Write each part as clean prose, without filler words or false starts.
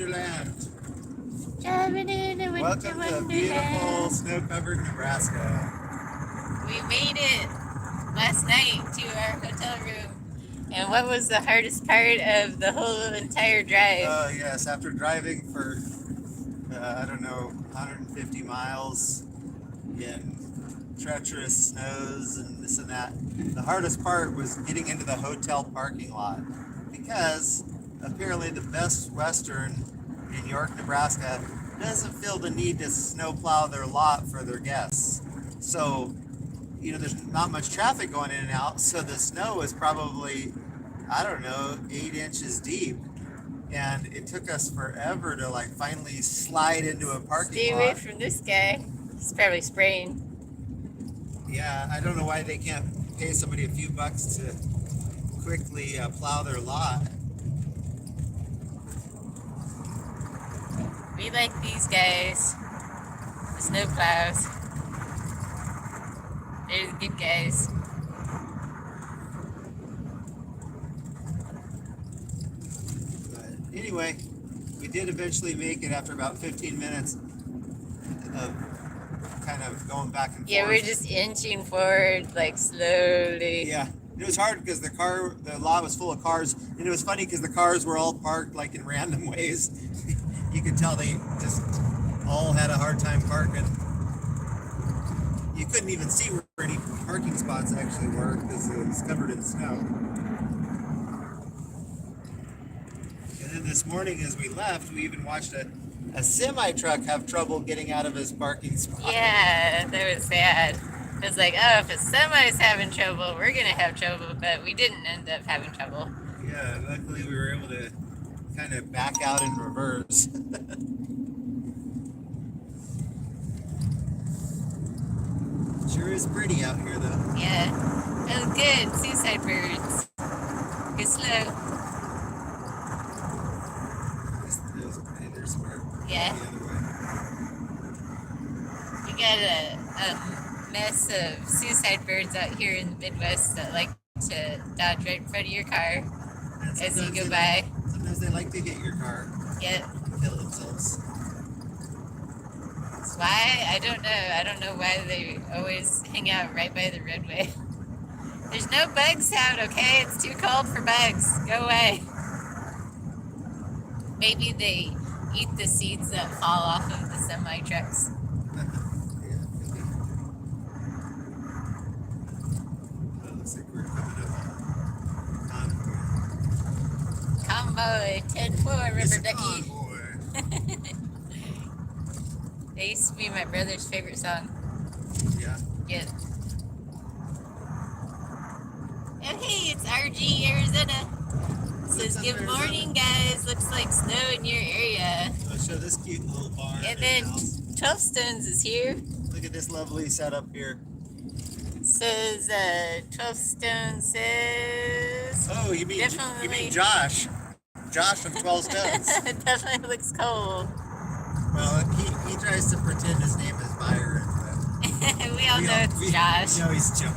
wonderland. Driving in a winter Welcome wonderland. to beautiful snow-covered Nebraska. We made it last night to our hotel room. And what was the hardest part of the whole entire drive? Oh yes, after driving for, 150 miles in treacherous snows and this and that, the hardest part was getting into the hotel parking lot, because apparently the Best Western in York, Nebraska doesn't feel the need to snowplow their lot for their guests. So, there's not much traffic going in and out, so the snow is probably, 8 inches deep. And it took us forever to finally slide into a parking lot. Stay away from this guy. He's probably spraying. Yeah, I don't know why they can't pay somebody a few bucks to quickly plow their lot. We like these guys. The snow plows. They're the good guys. But anyway, we did eventually make it after about 15 minutes of kind of going back and forth. Yeah, we're just inching forward, slowly. Yeah, it was hard because the lot was full of cars, and it was funny because the cars were all parked in random ways. You could tell they just all had a hard time parking. You couldn't even see where any parking spots actually were because it was covered in snow. And then this morning as we left, we even watched a semi-truck have trouble getting out of his parking spot. Yeah, that was sad. It was if a semi's having trouble, we're going to have trouble, but we didn't end up having trouble. Yeah, luckily we were able to kind of back out in reverse. Sure is pretty out here, though. Yeah, that was good. Suicide birds. Go slow. They're smart. Yeah. The other way. We got a mess of suicide birds out here in the Midwest that like to dodge right in front of your car as you go by. Sometimes they like to hit your car. Yeah. Kill themselves. Why? I don't know. I don't know why they always hang out right by the roadway. There's no bugs out, okay? It's too cold for bugs. Go away. Maybe they eat the seeds that fall off of the semi-trucks. Looks like we're coming up on Convoy 10-4, River Ducky. Convoy. That used to be my brother's favorite song. Yeah. Yeah. Oh, hey, it's RG, Arizona. It says, good morning, guys. Looks like snow in your area. I'll show this cute little barn. And then 12 Stones is here. Look at this lovely setup here. It says, 12 Stones says... Oh, you mean Josh. Josh from 12 Stones. It definitely looks cold. Well, he tries to pretend his name is Byron. We all know it's Josh. We know he's Josh.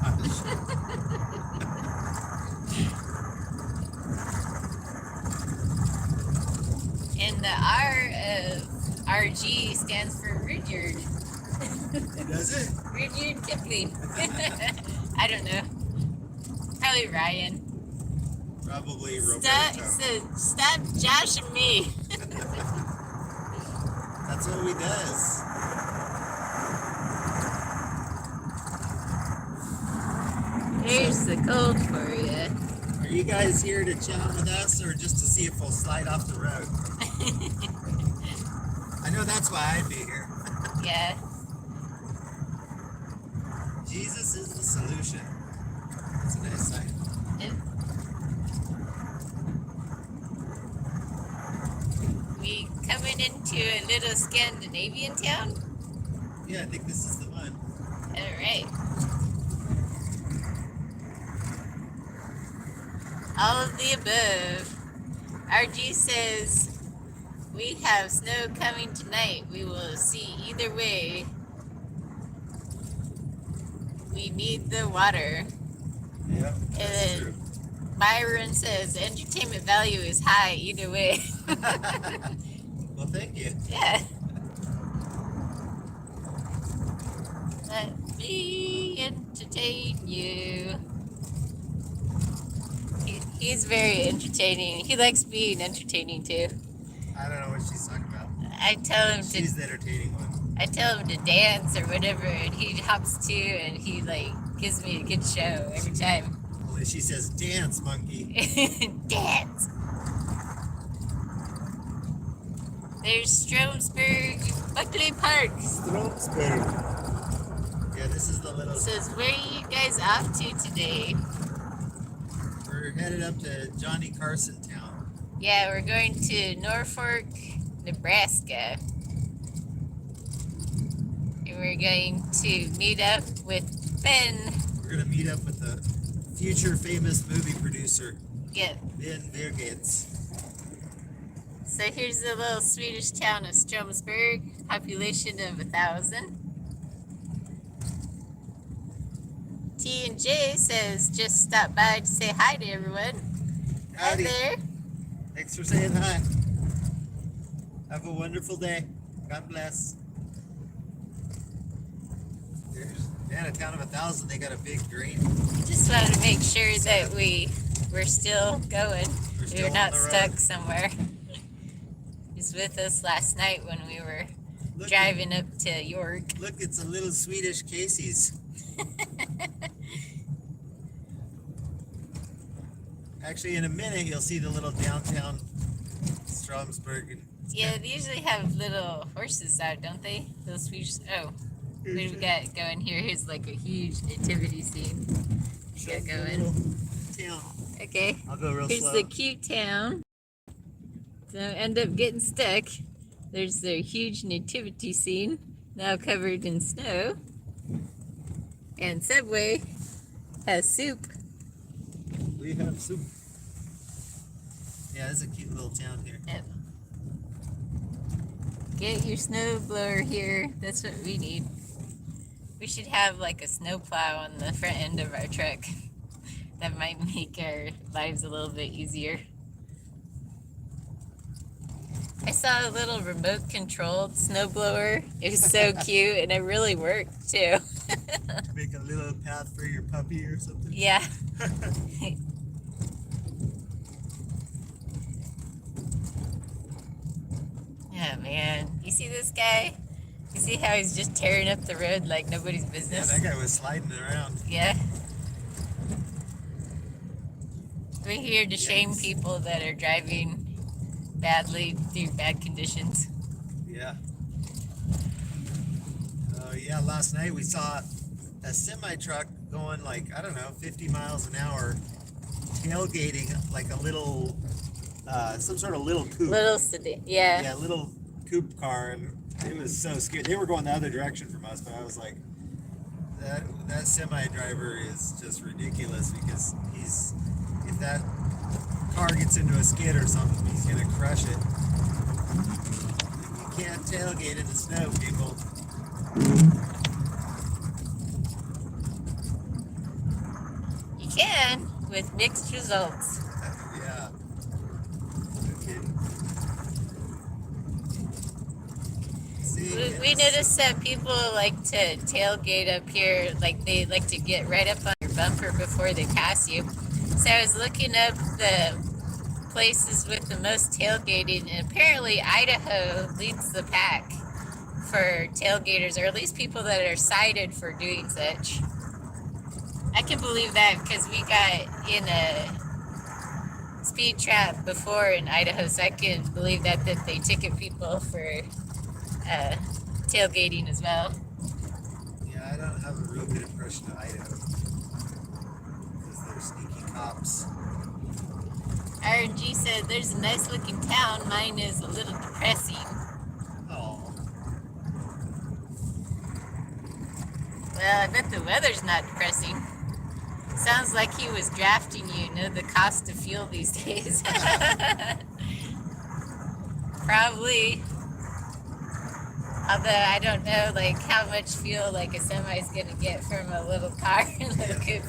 And the R of RG stands for Rudyard. Does it? Rudyard Kipling. I don't know. Probably Ryan. Probably Roberto. Stop joshing me. That's what he does. Here's the cold for you. Are you guys here to chat with us or just to see if we'll slide off the road? I know that's why I'd be here. Yeah. Jesus is the solution. That's a nice sign. We coming into a little Scandinavian town? Yeah, I think this is the one. All right. All of the above. RG says, we have snow coming tonight. We will see either way. We need the water. Yep, And that's then true. Byron says, entertainment value is high either way. Yeah. Let me entertain you. He's very entertaining. He likes being entertaining too. I don't know what she's talking about. I tell him She's the entertaining one. I tell him to dance or whatever, and he hops too, and he like gives me a good show every time. Only she says, dance, monkey. Dance. There's Stromsburg Buckley Park. Stromsburg. Yeah, this is the little... Says, where are you guys off to today? We're headed up to Johnny Carson Town. Yeah, we're going to Norfolk, Nebraska. And we're going to meet up with Ben. We're going to meet up with the future famous movie producer. Yeah. Ben Vergates. So here's the little Swedish town of Stromsburg, population of 1,000. T and J says just stop by to say hi to everyone. Howdy. Hi there. Thanks for saying hi. Have a wonderful day. God bless. Man, a town of 1,000, they got a big green. Just wanted to make sure that we're still going. We're not stuck somewhere. He was with us last night when we were driving up to York. Look, it's a little Swedish Casey's. Actually, in a minute, you'll see the little downtown Stromsburg. Yeah, they usually have little horses out, don't they? Those Swedish. Oh, what do we got going here? Here's like a huge nativity scene. We got going. Town. Okay. I'll go real slow. Here's the cute town. So end up getting stuck. There's the huge nativity scene, now covered in snow. And Subway has soup. We have soup. Yeah, it's a cute little town here. Yep. Get your snow blower here. That's what we need. We should have like a snow plow on the front end of our truck. That might make our lives a little bit easier. I saw a little remote controlled snowblower. It was so cute and it really worked too. Make a little path for your puppy or something. Yeah. Oh man, you see this guy? You see how he's just tearing up the road like nobody's business? Yeah, that guy was sliding around. Yeah. We're here to shame people that are driving badly through bad conditions. Yeah. Oh yeah, last night we saw a semi-truck going like, I don't know, 50 miles an hour, tailgating like a little, some sort of little coupe. Little sedan, yeah. Yeah, little coupe car, and it was so scary. They were going the other direction from us, but I was like, that semi driver is just ridiculous because if that car gets into a skid or something, he's gonna crush it. You can't tailgate in the snow, people. You can, with mixed results. Yeah. Okay. See, We noticed that people like to tailgate up here, like they like to get right up on your bumper before they pass you. So I was looking up the places with the most tailgating, and apparently Idaho leads the pack for tailgaters, or at least people that are cited for doing such. I can believe that because we got in a speed trap before in Idaho, so I can believe that they ticket people for tailgating as well. Yeah, I don't have a real good impression of Idaho because they're sneaky cops. RNG said there's a nice looking town. Mine is a little depressing. Oh. Well, I bet the weather's not depressing. Sounds like he was drafting you, know the cost of fuel these days. Probably. Although I don't know like how much fuel like a semi is gonna get from a little car, little coupe.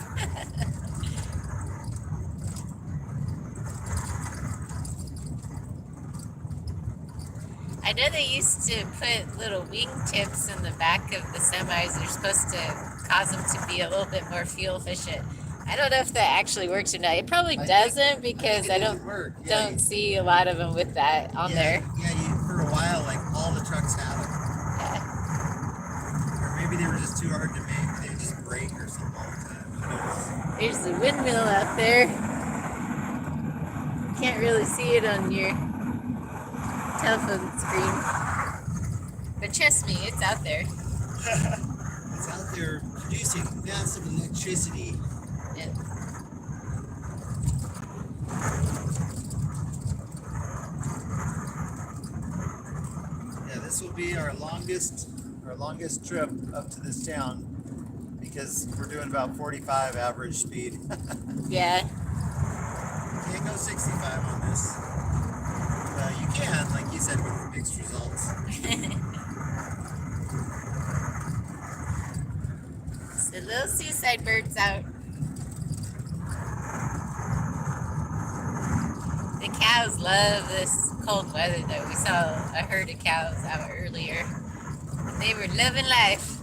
I know they used to put little wingtips in the back of the semis. They're supposed to cause them to be a little bit more fuel efficient. I don't know if that actually works or not. It probably doesn't because I don't see a lot of them with that on there. Yeah, for a while, like all the trucks had them. Yeah. Or maybe they were just too hard to make. They just break or something all the time. Who knows? There's the windmill out there. Can't really see it on your telephone screen. But trust me, it's out there. It's out there producing massive electricity. Yeah. Yeah, this will be our longest trip up to this town because we're doing about 45 average speed. Yeah. Can't go 65 on this. You can, like you said, with mixed results. So little seaside birds out. The cows love this cold weather though. We saw a herd of cows out earlier. They were loving life.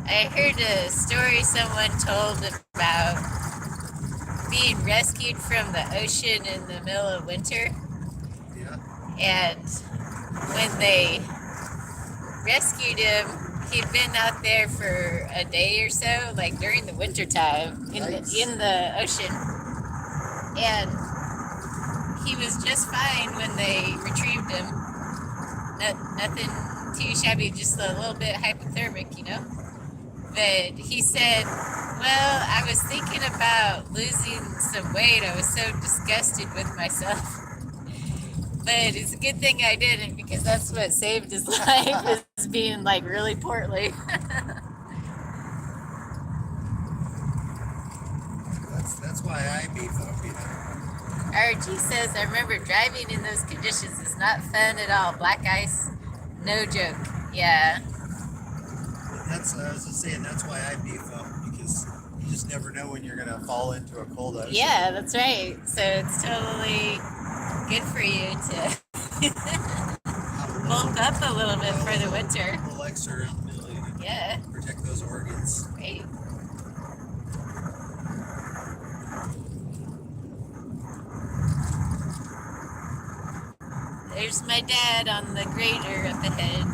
I heard a story someone told about being rescued from the ocean in the middle of winter. Yeah. And when they rescued him, he'd been out there for a day or so, like during the winter time in the ocean. And he was just fine when they retrieved him. Nothing too shabby, just a little bit hypothermic, you know? But he said, well, I was thinking about losing some weight. I was so disgusted with myself. But it's a good thing I didn't because that's what saved his life is being like really portly. That's why I beef up, you know. RG says, I remember driving in those conditions is not fun at all. Black ice, no joke. Yeah. I was just saying that's why I beef up because you just never know when you're gonna fall into a cold ocean. Yeah, that's right. So it's totally good for you to bulk up a little bit for the winter. A little extra ability to protect those organs. Right. There's my dad on the grader up ahead.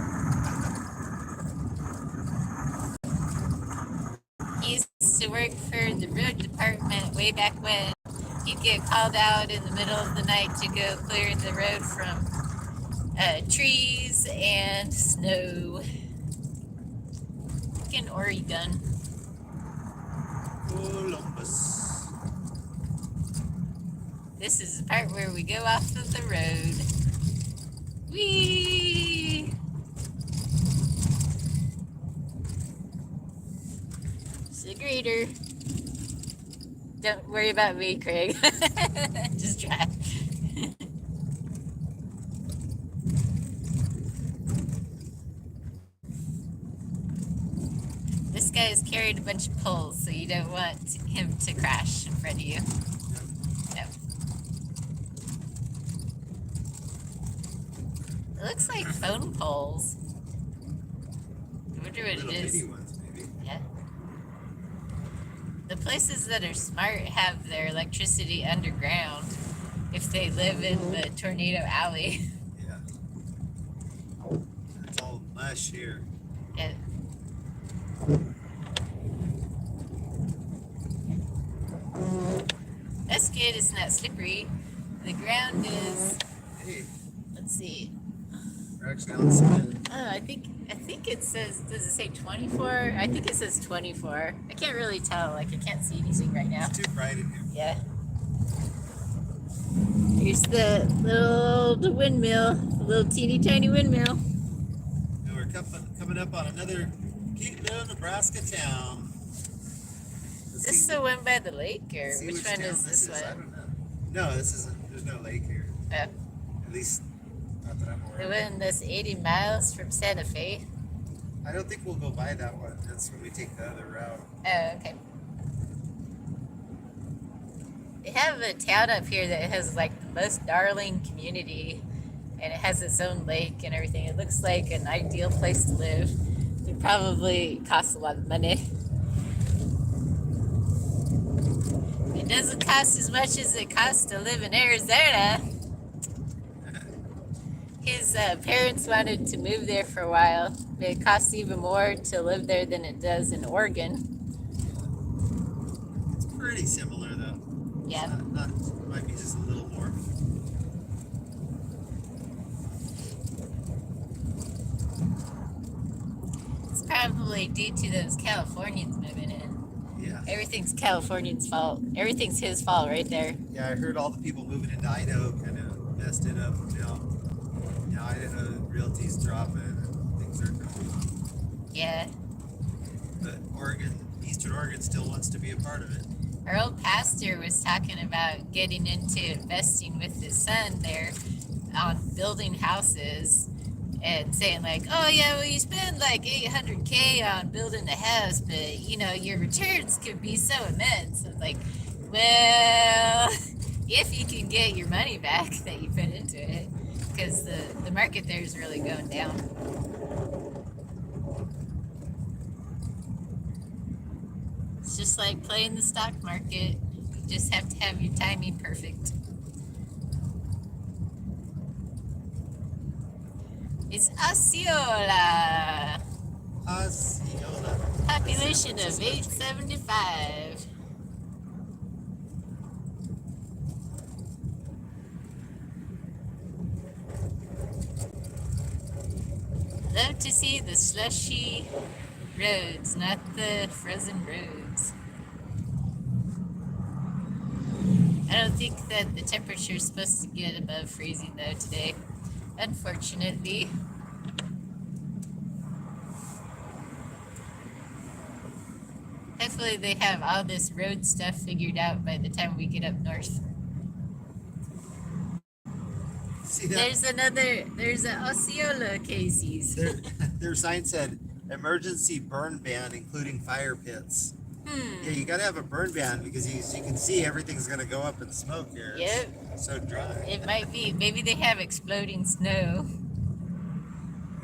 He used to work for the road department way back when. He'd get called out in the middle of the night to go clear the road from trees and snow. In Oregon. Columbus. This is the part where we go off of the road. Whee! It's a grader. Don't worry about me, Craig. Just drive. This guy has carried a bunch of poles, so you don't want him to crash in front of you. No. It looks like phone poles. I wonder what it is. Ones, maybe. Yeah. The places that are smart have their electricity underground if they live in the tornado alley. Yeah. It's all mush here. Yeah. That's good, it's not slippery. The ground is, Hey, let's see. we're actually on cement. Oh, I think it says, does it say 24? I think it says 24. I can't really tell, like I can't see anything right now. It's too bright in here. Yeah. Here's the little windmill, the little teeny tiny windmill. And we're coming up on another cute little Nebraska town. Is this the one by the lake, or which one town is this I one? don't know. No, this isn't. There's no lake here. Oh, At least, not that I'm aware the of. one that's 80 miles from Santa Fe. I don't think we'll go by that one. That's when we take the other route. Oh, okay. They have a town up here that has like the most darling community, and it has its own lake and everything. It looks like an ideal place to live. It probably costs a lot of money. It doesn't cost as much as it costs to live in Arizona. His parents wanted to move there for a while, but it costs even more to live there than it does in Oregon. It's pretty similar though. Yeah. Not might be just a little more. It's probably due to those Californians moving in. Yeah. Everything's Californian's fault. Everything's his fault right there. Yeah, I heard all the people moving into Idaho kind of messed it up. Now Idaho realty's dropping and things are dropping. Yeah. But Eastern Oregon still wants to be a part of it. Our old pastor was talking about getting into investing with his son there on building houses and saying like, oh yeah, well you spend like $800K on building a house, but you know, your returns could be so immense. It's like, well, if you can get your money back that you put into it, because the market there is really going down. It's just like playing the stock market. You just have to have your timing perfect. It's Osceola. Osceola. Population of 875. Love to see the slushy roads, not the frozen roads. I don't think that the temperature is supposed to get above freezing though today, unfortunately. Hopefully they have all this road stuff figured out by the time we get up north. See that? There's an Osceola Casey's. Their sign said emergency burn ban, including fire pits. Yeah, you gotta have a burn ban because you can see everything's gonna go up in smoke here. Yep. It's so dry. It might be. Maybe they have exploding snow.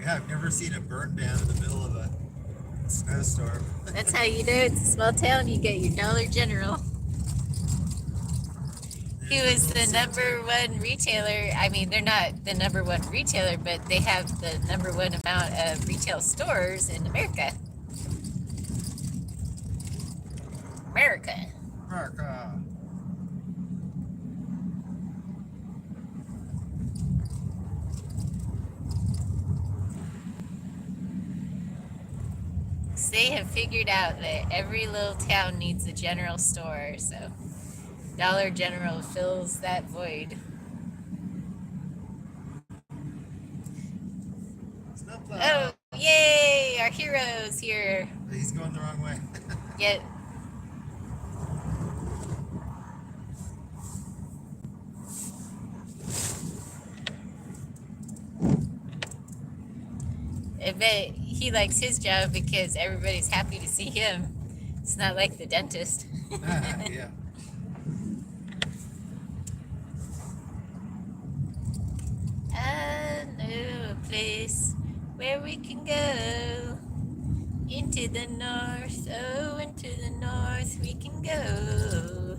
Yeah, I've never seen a burn ban in the middle of a snowstorm. That's how you know it's a small town. You get your Dollar General. He was the number one retailer. I mean, they're not the number one retailer, but they have the number one amount of retail stores in America. America. They have figured out that every little town needs a general store, so Dollar General fills that void. Oh, yay! Our hero's here. He's going the wrong way. Yet. I bet he likes his job because everybody's happy to see him. It's not like the dentist. Yeah. I know a place where we can go. Into the north, oh, into the north we can go.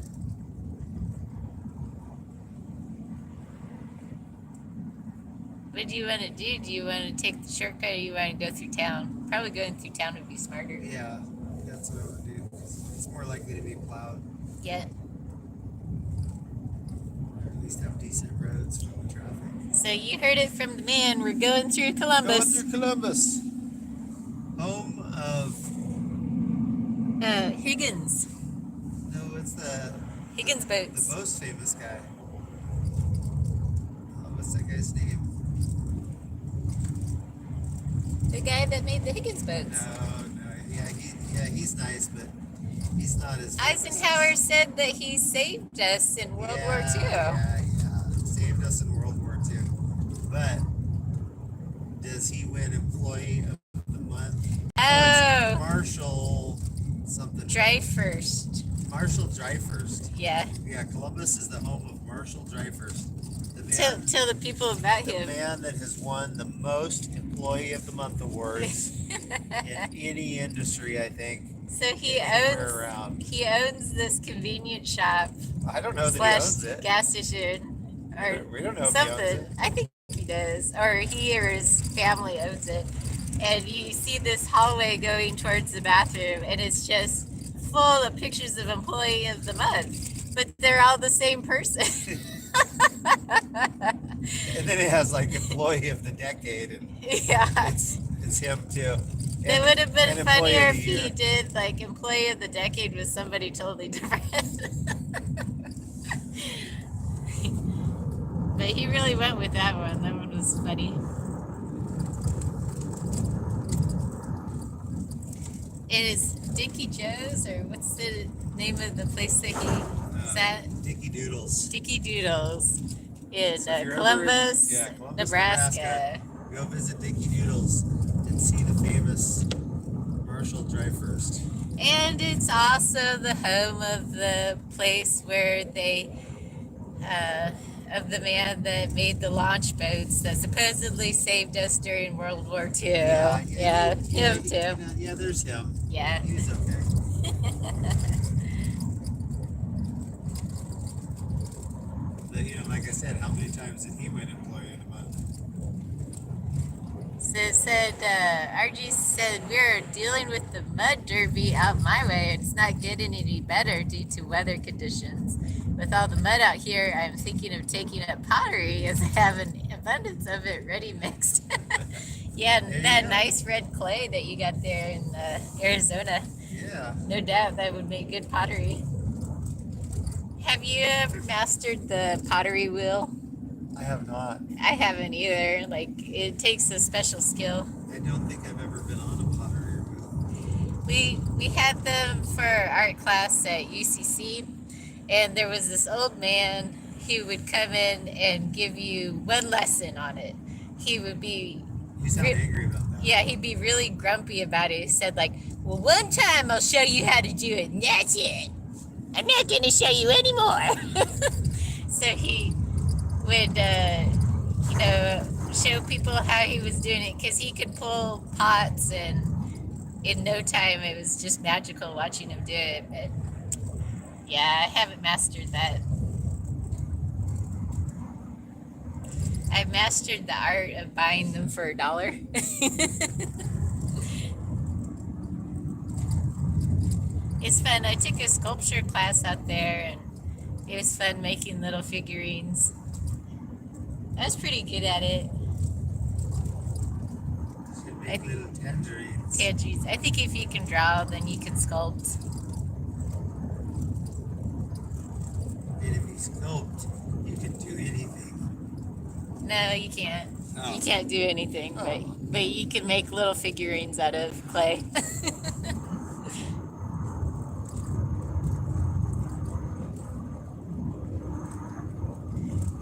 What do you want to do? Do you want to take the shortcut or you want to go through town? Probably going through town would be smarter. Yeah, that's what I would do. It's more likely to be plowed. Yeah. Or at least have decent roads from the traffic. So you heard it from the man. We're going through Columbus. Going through Columbus. Home of... Higgins. No, it's the Higgins boats. the most famous guy. What's that guy's name? The guy that made the Higgins boats. Yeah, he's nice, but he's not as famous. Eisenhower said that he saved us in World War II. Yeah, saved us in World War II. But does he win Employee of the Month? Oh. Marshall something. Drive first. Marshall Dryfirst. Yeah. Yeah, Columbus is the home of Marshall Dryfirst. Tell the people about The him. man that has won the most Employee of the Month awards in any industry, I think. So anywhere around. he owns this convenience shop I don't know that he owns it. gas station or We don't know something. if he owns it. I think he does, or he or his family owns it. And you see this hallway going towards the bathroom, and it's just full of pictures of Employee of the Month, but they're all the same person. And then it has like Employee of the Decade, and Yeah. it's him too. It would have been funnier if year. he did like Employee of the Decade with somebody totally different. But he really went with that one. That one was funny. It is Dickie Joe's, or what's the name of the place that he is at? Dickie Doodles. Dickie Doodles in So if you're Columbus, ever in- Columbus, Nebraska. Go visit Dickie Doodles and see the famous Marshall Dryfirst. And it's also the home of the place where they, of the man that made the launch boats that supposedly saved us during World War II. Yeah, him too. Yeah, there's him. Yeah. He's okay. But, like I said, how many times did he win Employee of the Month? So it said, RG said, we're dealing with the mud derby out my way. It's not getting any better due to weather conditions. With all the mud out here, I'm thinking of taking up pottery as I have an abundance of it ready mixed. Yeah, that nice red clay that you got there in Arizona. Yeah. No doubt that would make good pottery. Have you ever mastered the pottery wheel? I have not. I haven't either. Like, it takes a special skill. I don't think I've ever been on a pottery wheel. We had them for art class at UCC, and there was this old man who would come in and give you one lesson on it. He would be... You sound angry about that. Yeah, he'd be really grumpy about it. He said, like, well, one time I'll show you how to do it, and that's it. I'm not going to show you anymore. So he would, show people how he was doing it, because he could pull pots, and in no time it was just magical watching him do it. But yeah, I haven't mastered that. I mastered the art of buying them for $1. It's fun. I took a sculpture class out there, and it was fun making little figurines. I was pretty good at it. Should make little tangerines. Tangerines. I think if you can draw, then you can sculpt. And if you sculpt, you can do anything. No, you can't. Oh. You can't do anything, Oh. but you can make little figurines out of clay.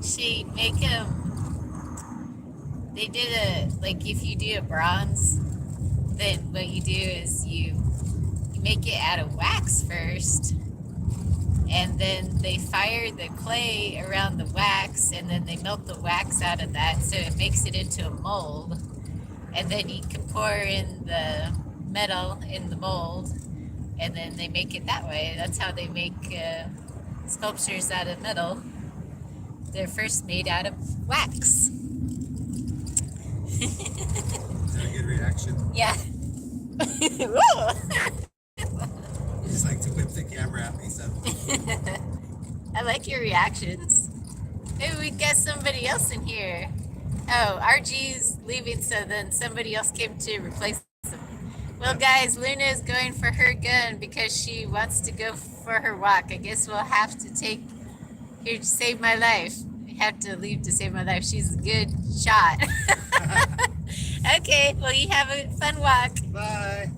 She make them. They did if you do a bronze, then what you do is you make it out of wax first, and then they fire the clay around the wax, and then they melt the wax out of that, so it makes it into a mold, and then you can pour in the metal in the mold, and then they make it that way. That's how they make sculptures out of metal. They're first made out of wax. Is that a good reaction? Yeah. You just like to whip the camera at me, so. I like your reactions. Maybe we get somebody else in here. Oh, RG's leaving, so then somebody else came to replace them. Well, guys, Luna is going for her gun because she wants to go for her walk. I guess we'll have to take here to save my life. I have to leave to save my life. She's a good shot. Okay, well, you have a fun walk. Bye.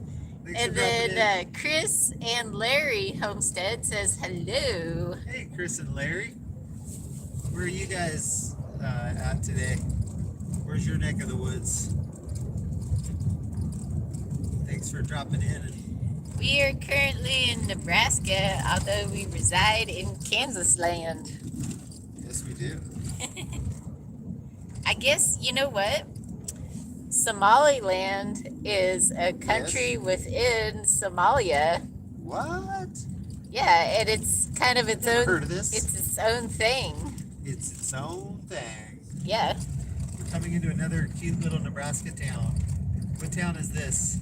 Thanks And for dropping then Chris and Larry Homestead says hello. in. Hey, Chris and Larry. Where are you guys at today? Where's your neck of the woods? Thanks for dropping in and We are currently in Nebraska, although we reside in Kansas land. Yes, we do. I guess, you know what? Somaliland is a country Yes. within Somalia. What? Yeah, and it's kind of its Never own. heard of this. It's its own thing. It's its own thing. Yeah. We're coming into another cute little Nebraska town. What town is this?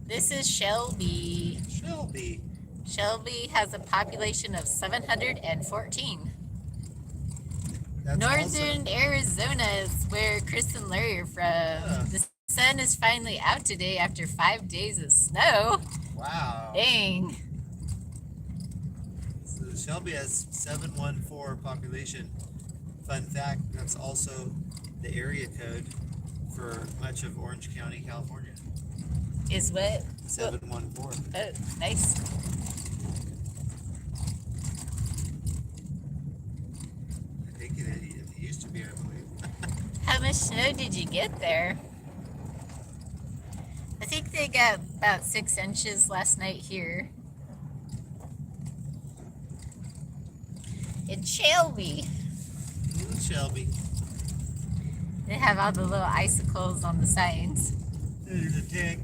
This is Shelby. Shelby. Shelby has a population of 714. That's Northern Arizona is where Chris and Larry are from. Yeah. The sun is finally out today after 5 days of snow. Wow. Dang. So Shelby has 714 population. Fun fact, that's also the area code for much of Orange County, California. Is what? 714. Oh, nice. I think it used to be, I believe. How much snow did you get there? I think they got about 6 inches last night here. In Shelby. Little Shelby. They have all the little icicles on the signs. There's a tank.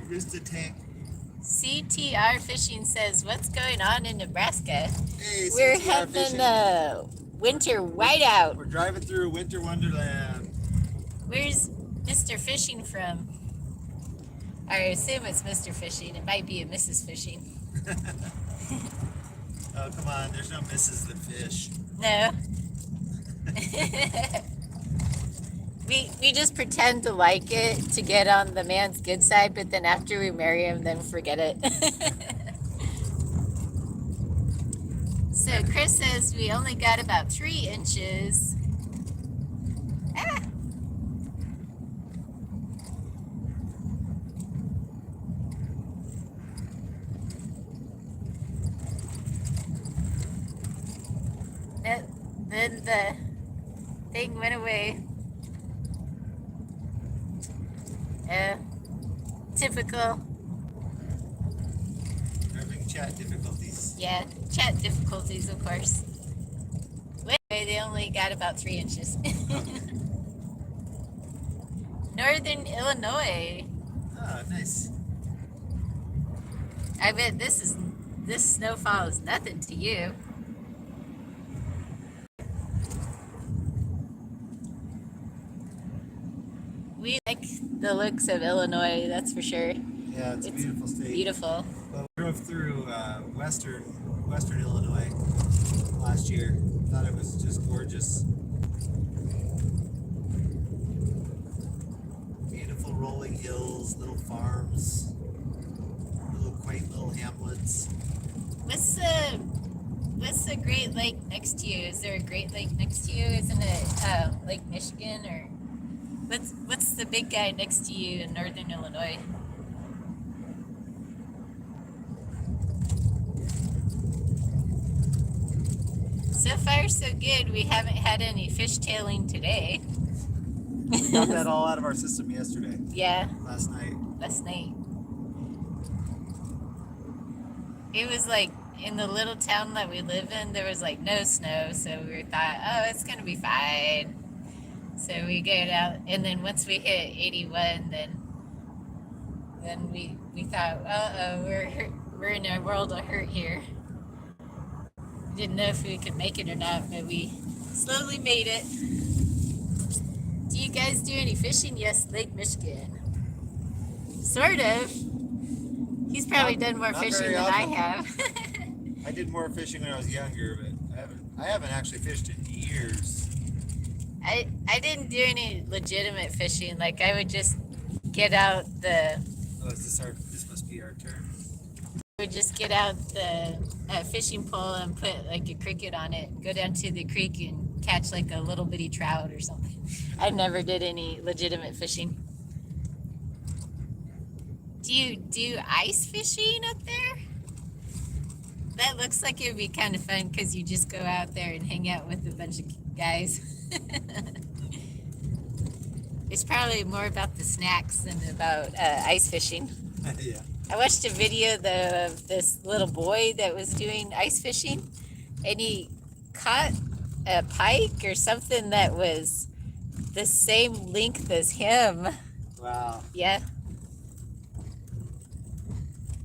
There's the tank. CTR Fishing says, what's going on in Nebraska? Hey, We're CTR having fishing. a winter whiteout. We're driving through winter wonderland. Where's Mr. Fishing from? I assume it's Mr. Fishing. It might be a Mrs. Fishing. Oh, come on. There's no misses that fish. No. we just pretend to like it to get on the man's good side, but then after we marry him, then forget it. So Chris says we only got about 3 inches. Ah. Then the thing went away. Typical. Having chat difficulties. Yeah, chat difficulties, of course. Anyway, they only got about 3 inches. Northern Illinois. Ah, nice. I bet this snowfall is nothing to you. We like the looks of Illinois, that's for sure. Yeah, it's a beautiful state. Beautiful. Well, we drove through Western Illinois last year. Thought it was just gorgeous. Beautiful rolling hills, little farms, little quaint little hamlets. What's the Great Lake next to you? Is there a Great Lake next to you? Isn't it Lake Michigan or what's the big guy next to you in Northern Illinois? So far, so good. We haven't had any fishtailing today. We got that all out of our system yesterday. Yeah. Last night. It was like in the little town that we live in, there was like no snow, so we thought, oh, it's gonna be fine. So we get out, and then once we hit 81, then we thought, we're in a world of hurt here. Didn't know if we could make it or not, but we slowly made it. Do you guys do any fishing? Yes, Lake Michigan. Sort of. He's probably done more not fishing very than I often. have. I did more fishing when I was younger, but I haven't actually fished in years. I didn't do any legitimate fishing. Like I would just get out the. Oh, this must be our turn. Would just get out the fishing pole and put like a cricket on it. Go down to the creek and catch like a little bitty trout or something. I never did any legitimate fishing. Do you do ice fishing up there? That looks like it would be kind of fun because you just go out there and hang out with a bunch of guys. It's probably more about the snacks than about ice fishing. Yeah. I watched a video of this little boy that was doing ice fishing, and he caught a pike or something that was the same length as him. Wow. Yeah.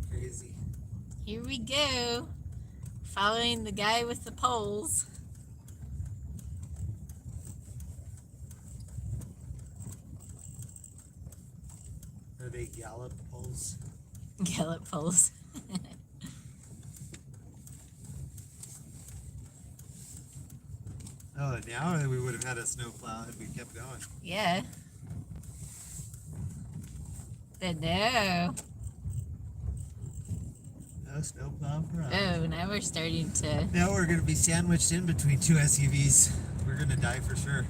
Crazy. Here we go. Following the guy with the poles. Are they gallop poles? Gallop poles. Oh, now we would have had a snowplow if we kept going. Yeah. But no. No snowplow for us. Oh, now we're starting to. Now we're going to be sandwiched in between two SUVs. We're going to die for sure.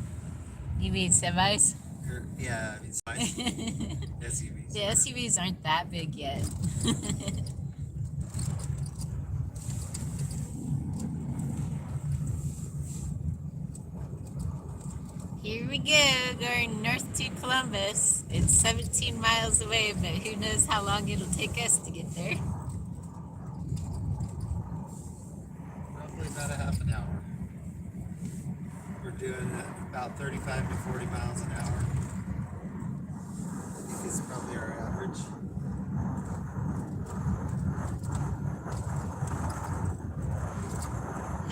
You mean semis? Yeah, I mean, SUVs. The SUVs aren't that big yet. Here we go, going north to Columbus. It's 17 miles away, but who knows how long it'll take us to get there. Roughly about a half an hour. We're doing about 35 to 40 miles an hour. I think it's probably our average.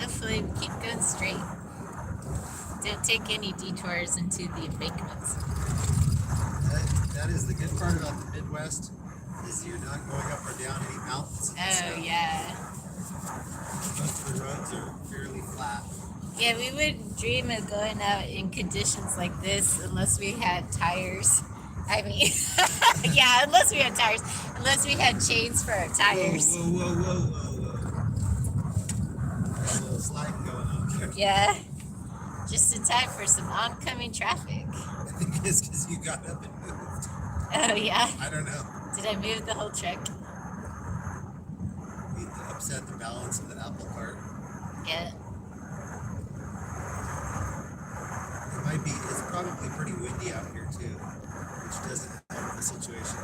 Hopefully we keep going straight. Don't take any detours into the embankments. That is the good part about the Midwest, is you're not going up or down any mountains. Oh, yeah. Most of the roads are fairly flat. Yeah, we wouldn't dream of going out in conditions like this unless we had tires. I mean, yeah, unless we had tires. Unless we had chains for our tires. Whoa. There's a little sliding going on there. Yeah. Just in time for some oncoming traffic. I think it's because you got up and moved. Oh, yeah? I don't know. Did I move the whole truck? You upset the balance of the apple cart. Yeah. It's probably pretty windy out here too, which doesn't help the situation.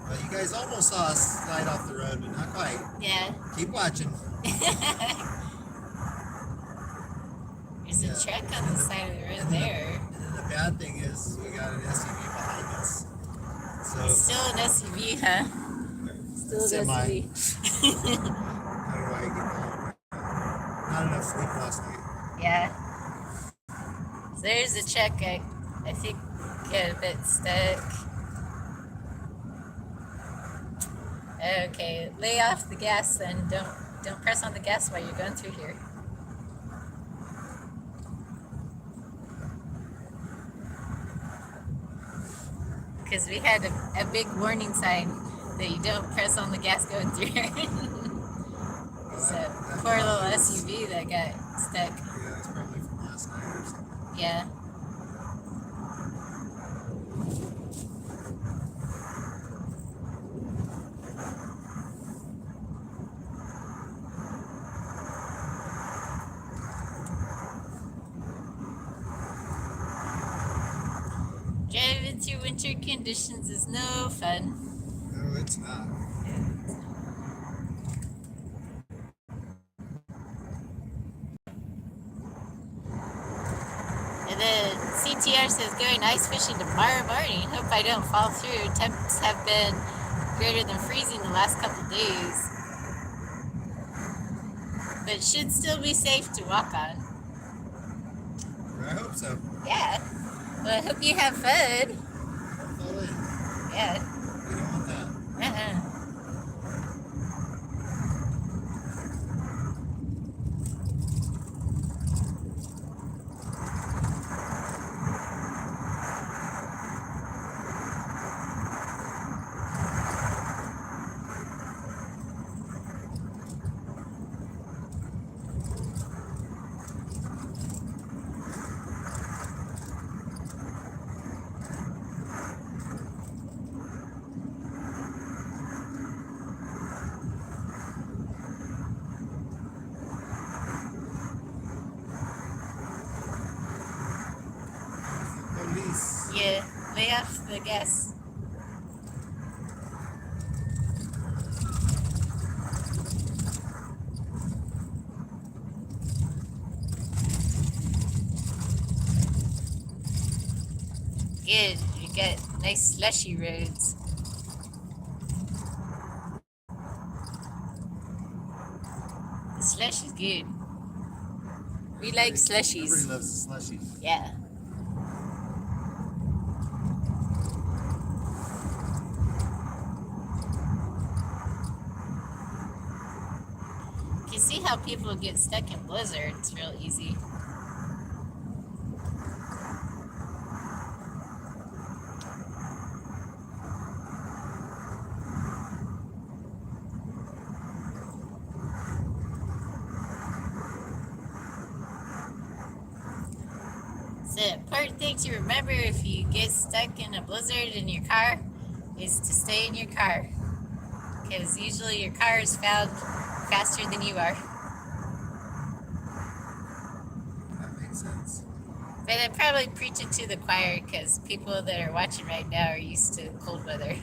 Well, you guys almost saw us slide off the road, but not quite. Yeah. Keep watching. There's a truck on the side of the road there. And then the bad thing is we got an SUV behind us. So It's still an SUV, huh? Still an semi. SUV. How do I get home? Not enough sleep last night. Yeah. So there's a truck I think got a bit stuck. Okay, lay off the gas and don't press on the gas while you're going through here. Because we had a big warning sign that you don't press on the gas going through here. So poor little SUV that got stuck. Yeah, it's probably from last night or something. Yeah. Driving through winter conditions is no fun. No, it's not. And then CTR says going ice fishing tomorrow morning. Hope I don't fall through. Temps have been greater than freezing the last couple days. But should still be safe to walk on. I hope so. Yeah. Well, I hope you have fun. Fall in. Yeah. We don't want that. Uh-uh. lay off the gas. Good, you got nice slushy roads. The slush is good. We like slushies. Everybody loves a slushie. Yeah. You can see how people get stuck in blizzards real easy. The important thing to remember if you get stuck in a blizzard in your car is to stay in your car, because usually your car is found faster than you are. That makes sense. But I'm probably preaching to the choir, because people that are watching right now are used to cold weather.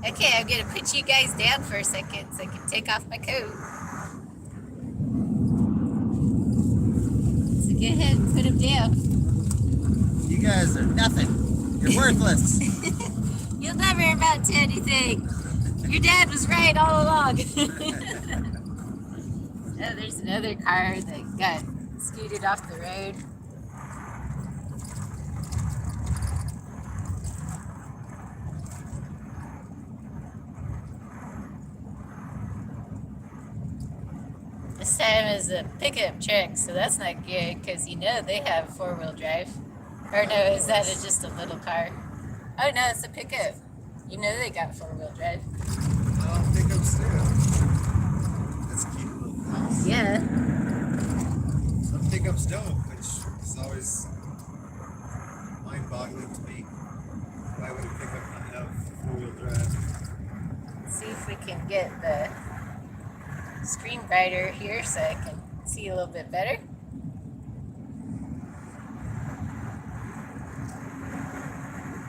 Okay, I'm going to put you guys down for a second so I can take off my coat. So go ahead and put them down. You guys are nothing. You're worthless. You'll never amount to anything. Your dad was right all along. Oh, there's another car that got scooted off the road. This time is a pickup truck, so that's not good, because you know they have four-wheel drive. Or no, is that just a little car? Oh no, it's a pickup. You know they got four-wheel drive. Well, pickups too. That's cute little house. Yeah. Some pickups don't, which is always mind-boggling to me. Why would a pickup not have four-wheel drive? Let's see if we can get the screen brighter here so I can see a little bit better.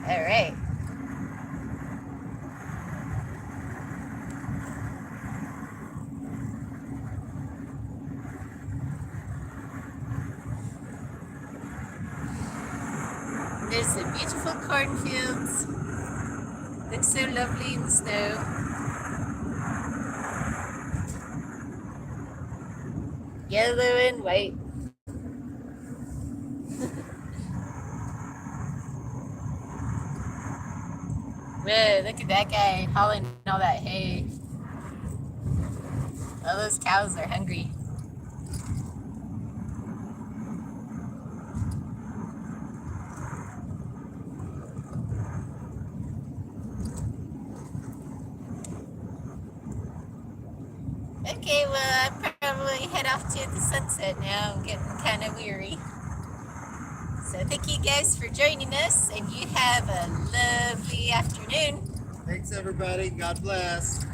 All right. There's the beautiful cornfields. Looks so lovely in the snow. Yellow and white. Whoa, look at that guy hauling all that hay. All those cows are hungry. Okay, well, I'll probably head off to the sunset now. I'm getting kind of weary. So thank you guys for joining us, and you have a lovely afternoon. Thanks, everybody. God bless.